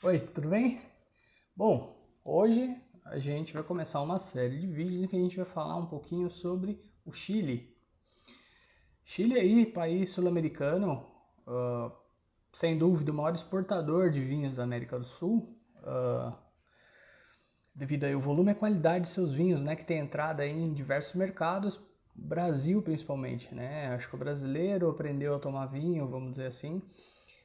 Oi, tudo bem? Bom, hoje a gente vai começar uma série de vídeos em que a gente vai falar um pouquinho sobre o Chile. Chile aí, país sul-americano, sem dúvida o maior exportador de vinhos da América do Sul, devido aí ao volume e a qualidade de seus vinhos, né, que tem entrada aí em diversos mercados, Brasil principalmente, né? Acho que o brasileiro aprendeu a tomar vinho, vamos dizer assim,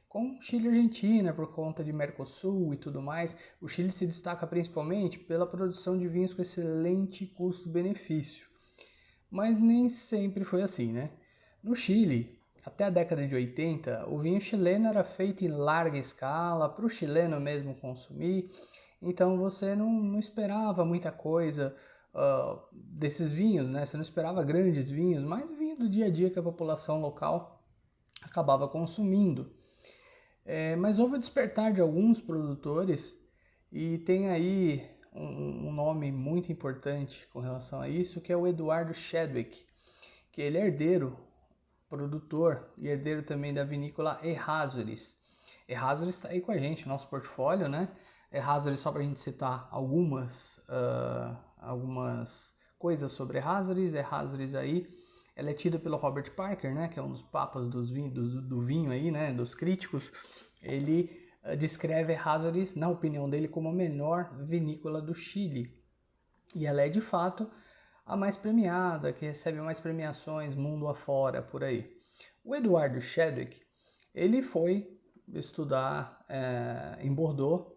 com Chile e Argentina, por conta de Mercosul e tudo mais. O Chile se destaca principalmente pela produção de vinhos com excelente custo-benefício. Mas nem sempre foi assim, né? No Chile, até a década de 80, o vinho chileno era feito em larga escala, para o chileno mesmo consumir, então você não esperava muita coisa desses vinhos, né? Você não esperava grandes vinhos, mas vinho do dia a dia que a população local acabava consumindo. Mas houve o despertar de alguns produtores e tem aí um nome muito importante com relação a isso, que é o Eduardo Chadwick, que ele é herdeiro, produtor e herdeiro também da vinícola Errázuriz. Errázuriz está aí com a gente, nosso portfólio, né? Errázuriz, só para a gente citar algumas coisas sobre Errázuriz. Errázuriz aí, ela é tida pelo Robert Parker, né? Que é um dos papas do vinho aí, né? Dos críticos. Ele descreve Errázuriz, na opinião dele, como a melhor vinícola do Chile. E ela é, de fato, a mais premiada, que recebe mais premiações mundo afora, por aí. O Eduardo Chadwick, ele foi estudar em Bordeaux,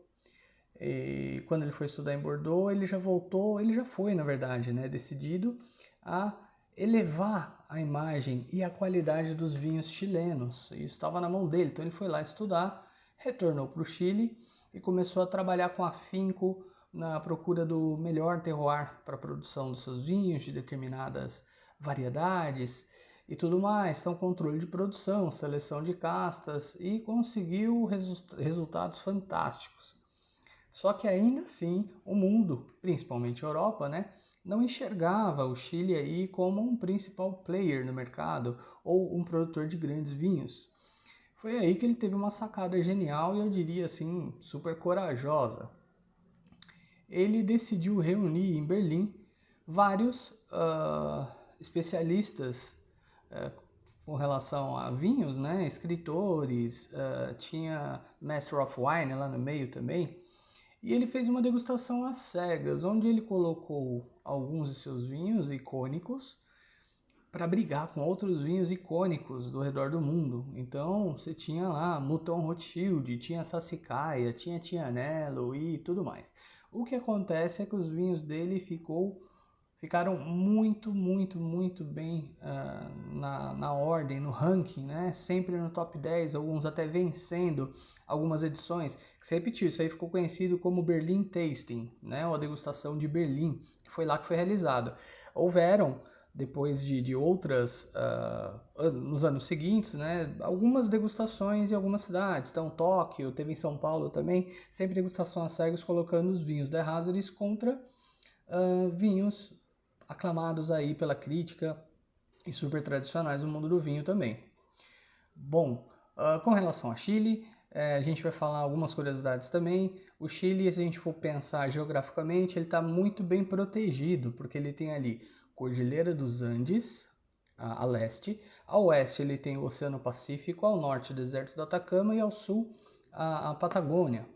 e quando ele foi estudar em Bordeaux, ele já voltou, ele já foi, na verdade, né, decidido a elevar a imagem e a qualidade dos vinhos chilenos. Isso estava na mão dele, então ele foi lá estudar, retornou para o Chile e começou a trabalhar com afinco na procura do melhor terroir para a produção dos seus vinhos, de determinadas variedades e tudo mais. Então, controle de produção, seleção de castas, e conseguiu resultados fantásticos. Só que ainda assim, o mundo, principalmente a Europa, né, não enxergava o Chile aí como um principal player no mercado ou um produtor de grandes vinhos. Foi aí que ele teve uma sacada genial e, eu diria assim, super corajosa. Ele decidiu reunir em Berlim vários especialistas com relação a vinhos, né? Escritores, tinha Master of Wine lá no meio também. E ele fez uma degustação às cegas, onde ele colocou alguns de seus vinhos icônicos para brigar com outros vinhos icônicos do redor do mundo. Então você tinha lá Mouton Rothschild, tinha Sassicaia, tinha Tianello e tudo mais. O que acontece é que os vinhos dele ficaram muito bem na ordem, no ranking, né? Sempre no top 10, alguns até vencendo algumas edições. Que se repetiu, isso aí ficou conhecido como Berlin Tasting, né? Ou a degustação de Berlim, que foi lá que foi realizado. Houveram, depois de outras, nos anos seguintes, né, algumas degustações em algumas cidades. Então, Tóquio, teve em São Paulo também, sempre degustação às cegas, colocando os vinhos da Errázuriz contra vinhos aclamados aí pela crítica e super tradicionais do mundo do vinho também. Bom, com relação a Chile, a gente vai falar algumas curiosidades também. O Chile, se a gente for pensar geograficamente, ele está muito bem protegido, porque ele tem ali Cordilheira dos Andes, a leste, a oeste ele tem o Oceano Pacífico, ao norte o deserto do Atacama e ao sul a Patagônia.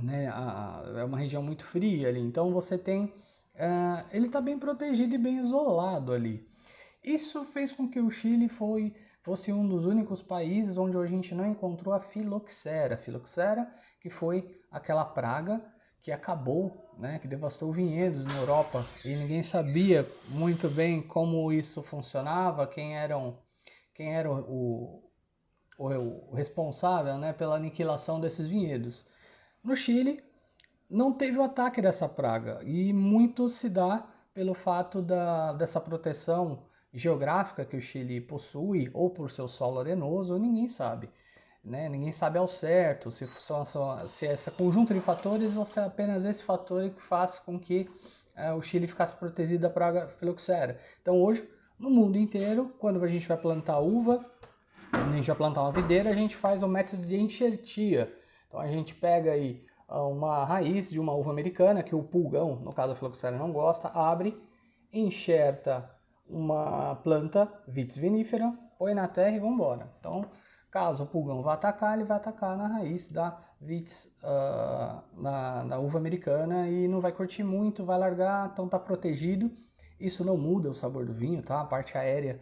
Né? É uma região muito fria ali, então você tem... ele está bem protegido e bem isolado ali. Isso fez com que o Chile fosse um dos únicos países onde a gente não encontrou a filoxera. Filoxera, que foi aquela praga que acabou, né, que devastou vinhedos na Europa e ninguém sabia muito bem como isso funcionava, quem era o responsável, né, pela aniquilação desses vinhedos. No Chile, não teve o ataque dessa praga e muito se dá pelo fato dessa proteção geográfica que o Chile possui, ou por seu solo arenoso, ninguém sabe. Né? Ninguém sabe ao certo se é esse conjunto de fatores ou se é apenas esse fator que faz com que o Chile ficasse protegido da praga filoxera. Então hoje, no mundo inteiro, quando a gente vai plantar uva, a gente vai plantar uma videira, a gente faz o método de enxertia. Então a gente pega aí uma raiz de uma uva americana, que o pulgão, no caso a Phylloxera, não gosta, abre, enxerta uma planta Vitis vinifera, põe na terra e vamos embora. Então, caso o pulgão vá atacar, ele vai atacar na raiz da Vitis, da uva americana, e não vai curtir muito, vai largar, então tá protegido. Isso não muda o sabor do vinho, tá? A parte aérea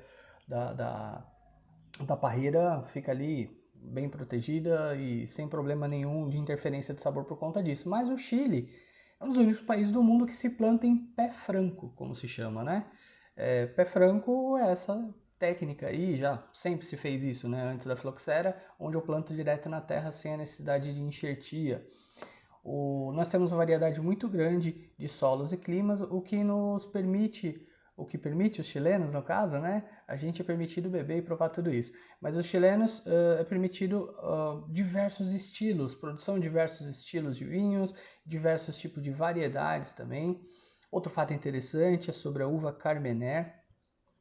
da parreira fica ali bem protegida e sem problema nenhum de interferência de sabor por conta disso. Mas o Chile é um dos únicos países do mundo que se planta em pé franco, como se chama, né? Pé franco é essa técnica aí, já sempre se fez isso, né? Antes da Phylloxera, onde eu planto direto na terra sem a necessidade de enxertia. Nós temos uma variedade muito grande de solos e climas, o que permite os chilenos, no caso, né? A gente é permitido beber e provar tudo isso. Mas os chilenos é permitido diversos estilos, produção de diversos estilos de vinhos, diversos tipos de variedades também. Outro fato interessante é sobre a uva Carmener.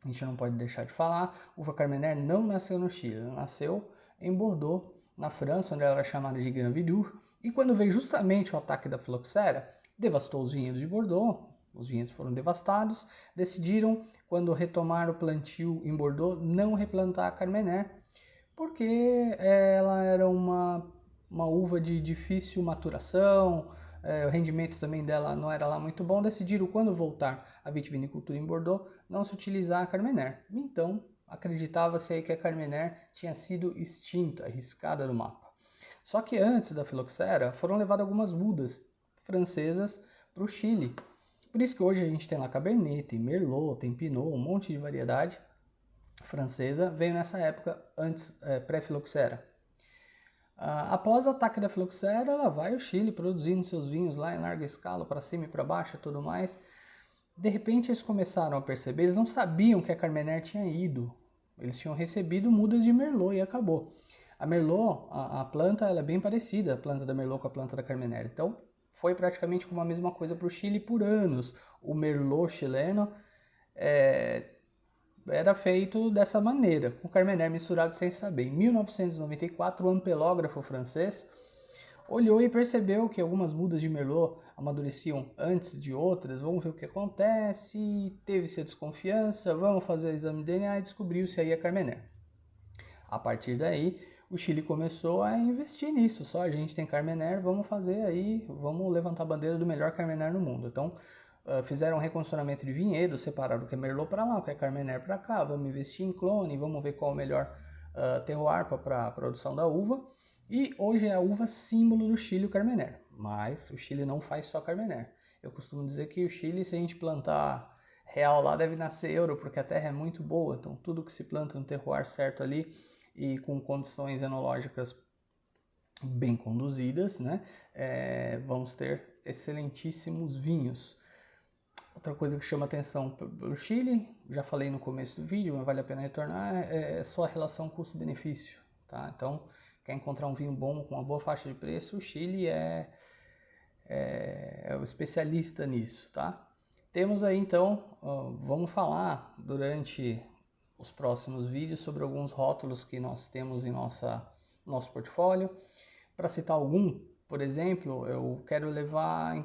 A gente não pode deixar de falar. A uva Carmener não nasceu no Chile, ela nasceu em Bordeaux, na França, onde ela era chamada de Grand Vidour. E quando veio justamente o ataque da Phylloxera, devastou os vinhedos de Bordeaux, os vinhedos foram devastados, decidiram, quando retomaram o plantio em Bordeaux, não replantar a Carmener, porque ela era uma uva de difícil maturação, o rendimento também dela não era lá muito bom, decidiram, quando voltar a vitivinicultura em Bordeaux, não se utilizar a Carmener. Então, acreditava-se aí que a Carmener tinha sido extinta, riscada do mapa. Só que antes da Phylloxera foram levadas algumas mudas francesas para o Chile. Por isso que hoje a gente tem lá Cabernet, tem Merlot, tem Pinot, um monte de variedade francesa veio nessa época antes, pré-Phylloxera. Após o ataque da Phylloxera, ela vai ao Chile produzindo seus vinhos lá em larga escala, para cima e para baixo e tudo mais. De repente eles começaram a perceber, eles não sabiam que a Carmener tinha ido. Eles tinham recebido mudas de Merlot e acabou. A Merlot, a planta, ela é bem parecida, a planta da Merlot com a planta da Carmener. Então, foi praticamente como a mesma coisa para o Chile por anos. O Merlot chileno era feito dessa maneira, com Carmener misturado sem saber. Em 1994, o ampelógrafo francês olhou e percebeu que algumas mudas de Merlot amadureciam antes de outras. Vamos ver o que acontece. Teve-se a desconfiança, vamos fazer o exame de DNA e descobriu-se aí a Carmener. A partir daí, o Chile começou a investir nisso. Só a gente tem Carmener, vamos fazer aí, vamos levantar a bandeira do melhor Carmener no mundo. Então, fizeram um recondicionamento de vinhedo, separaram o que é Merlot para lá, o que é Carmener para cá, vamos investir em clone, vamos ver qual o melhor terroir para a produção da uva. E hoje é a uva símbolo do Chile, o Carmener. Mas o Chile não faz só Carmener. Eu costumo dizer que o Chile, se a gente plantar real lá, deve nascer euro, porque a terra é muito boa. Então tudo que se planta no terroir certo ali e com condições enológicas bem conduzidas, né, vamos ter excelentíssimos vinhos. Outra coisa que chama atenção pelo Chile, já falei no começo do vídeo, mas vale a pena retornar, é só a relação custo-benefício, tá? Então, quer encontrar um vinho bom com uma boa faixa de preço, o Chile é o especialista nisso, tá? Temos aí então, vamos falar durante os próximos vídeos sobre alguns rótulos que nós temos em nosso portfólio. Para citar algum, por exemplo, eu quero levar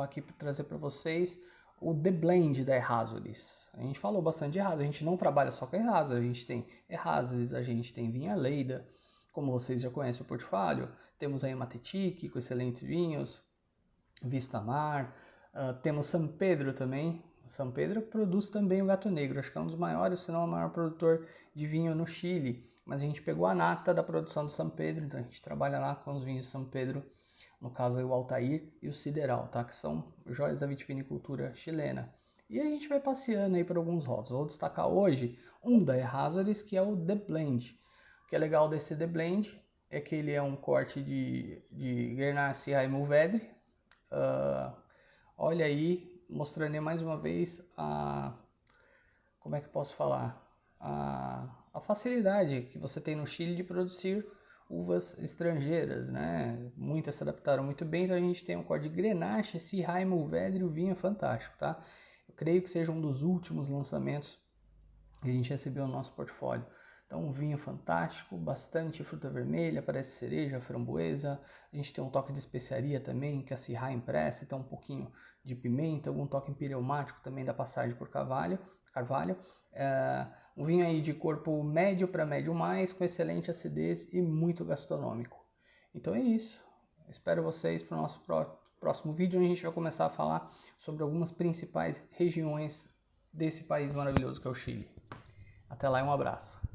aqui para trazer para vocês o The Blend da Errázuriz. A gente falou bastante de Errázuriz, a gente não trabalha só com Errázuriz, a gente tem Errázuriz, a gente tem Vinha Leida, como vocês já conhecem o portfólio, temos aí Matetique com excelentes vinhos, Vista Mar, temos San Pedro também. San Pedro produz também o Gato Negro, acho que é um dos maiores, se não o maior produtor de vinho no Chile, mas a gente pegou a nata da produção do San Pedro, então a gente trabalha lá com os vinhos de San Pedro, no caso aí o Altair e o Sideral, tá? Que são joias da vitivinicultura chilena. E a gente vai passeando aí por alguns rótulos. Vou destacar hoje um da Errázuriz, que é o The Blend. O que é legal desse The Blend é que ele é um corte de Grenache Rye Mourvèdre. Olha aí, mostrando mais uma vez como é que eu posso falar? A facilidade que você tem no Chile de produzir uvas estrangeiras, né? Muitas se adaptaram muito bem, então a gente tem um corte de Grenache, Rye Mourvèdre, o vinho é fantástico, tá? Eu creio que seja um dos últimos lançamentos que a gente recebeu no nosso portfólio. Então um vinho fantástico, bastante fruta vermelha, parece cereja, framboesa. A gente tem um toque de especiaria também, que a Syrah empresta, então um pouquinho de pimenta, algum toque empireumático também da passagem por carvalho. Um vinho aí de corpo médio para médio mais, com excelente acidez e muito gastronômico. Então é isso. Espero vocês para o nosso próximo vídeo, onde a gente vai começar a falar sobre algumas principais regiões desse país maravilhoso que é o Chile. Até lá e um abraço.